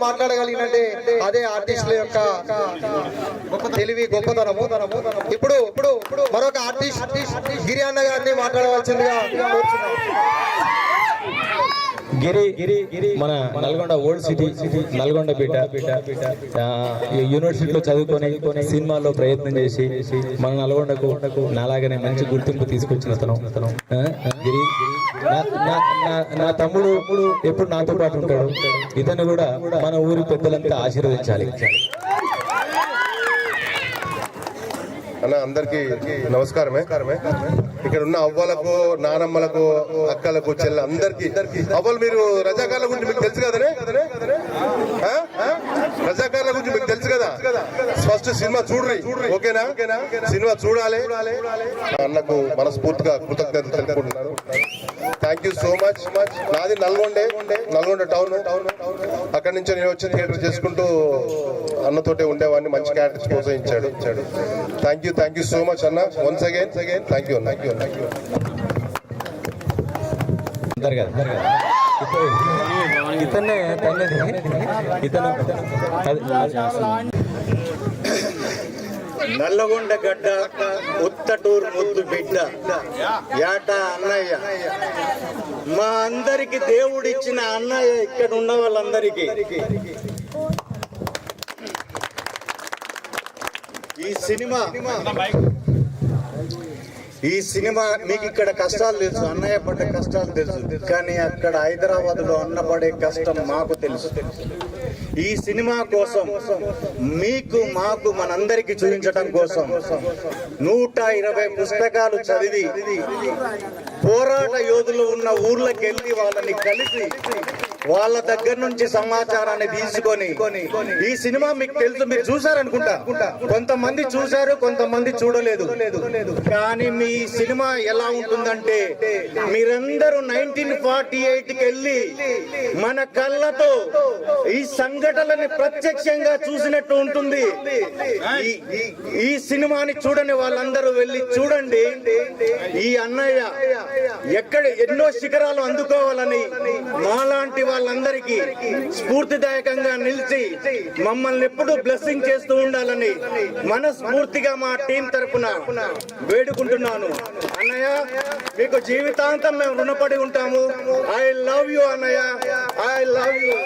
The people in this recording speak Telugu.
మాట్లాడగలిగినట్టే అదే ఆర్టిస్టుల యొక్క తెలివి గొప్పతనము. ఇప్పుడు మరొక ఆర్టిస్ట్ గిరి అన్న గారిని మాట్లాడవలసిందిగా కోరుచున్నాం. గిరి మన నల్గొండ ఓల్డ్ సిటీ, నల్గొండ బిడ్డ, యూనివర్సిటీలో చదువుకొని సినిమాలో ప్రయత్నం చేసి మన నల్గొండకు నాలాగానే మంచి గుర్తింపు తీసుకొచ్చిన అతను గిరి. నా తమ్ముడు ఎప్పుడు నాతో పాటు ఉంటాడు. ఇతను కూడా మన ఊరి పెద్దలంతా ఆశీర్వదించాలి. అన్న అందరికి నమస్కారమే. ఇక్కడ ఉన్న అవ్వలకు, నానమ్మలకు, అక్కలకు, చెల్ల అందరికి అవ్వలు, మీరు రజాకార్ల గురించి మీకు తెలుసు కదనే? రజాకార్ల గురించి మీకు తెలుసు కదా. ఫస్ట్ సినిమా చూడ్రి, ఓకేనా? సినిమా చూడాలి. అన్నకు మనస్ఫూర్తిగా కృతజ్ఞతలు తెలుపుకుంటున్నాను. Thank you so much. నాది నల్గొండ టౌన్. అక్కడి నుంచి నేను వచ్చి థియేటర్ చేసుకుంటూ అన్నతోటే ఉండేవాడిని. మంచి క్యారెక్టర్స్ ప్రోత్సహించాడు. థ్యాంక్ యూ సో మచ్ అన్న. Once again thank you. Nalgonda గడ్డ, ఉత్తటూరు ముద్దు బిడ్డ, యాట అన్నయ్య. మా అందరికి దేవుడిచ్చిన అన్నయ్య. ఇక్కడ ఉన్న వాళ్ళందరికీ ఈ సినిమా మీకు ఇక్కడ కష్టాలు తెలుసు, అన్నయ్య పడ్డ కష్టాలు తెలుసు, కానీ అక్కడ హైదరాబాద్ లో అన్న పడే కష్టం మాకు తెలుసు. ఈ సినిమా కోసం మీకు మాకు మనందరికి చూపించడం కోసం 120 పుస్తకాలు చదివి పోరాట యోధులు ఉన్న ఊర్లకు వెళ్ళి వాళ్ళని కలిసి వాళ్ళ దగ్గర నుంచి సమాచారాన్ని తీసుకొని ఈ సినిమా మీకు తెలుసు, మీరు చూసారనుకుంటా. కొంతమంది చూశారు, కొంతమంది చూడలేదు. కానీ మీ సినిమా ఎలా ఉంటుందంటే మీరందరూ 1948కి వెళ్ళి మన కళ్ళతో ఈ సంఘటనలని ప్రత్యక్షంగా చూసినట్టు ఉంటుంది. ఈ సినిమాని చూడని వాళ్ళందరూ వెళ్ళి చూడండి. ఈ అన్నయ్య ఎన్నో శిఖరాలు అందుకోవాలని మాలాంటి వాళ్ళందరికీ స్ఫూర్తిదాయకంగా నిలిచి మమ్మల్ని ఎప్పుడూ బ్లెస్సింగ్ చేస్తూ ఉండాలని మనస్ఫూర్తిగా మా టీం తరఫున వేడుకుంటున్నాను. అన్నయ్య, మీకు జీవితాంతం మేము రుణపడి ఉంటాము. ఐ లవ్ యూ అన్నయ్య, ఐ లవ్ యూ.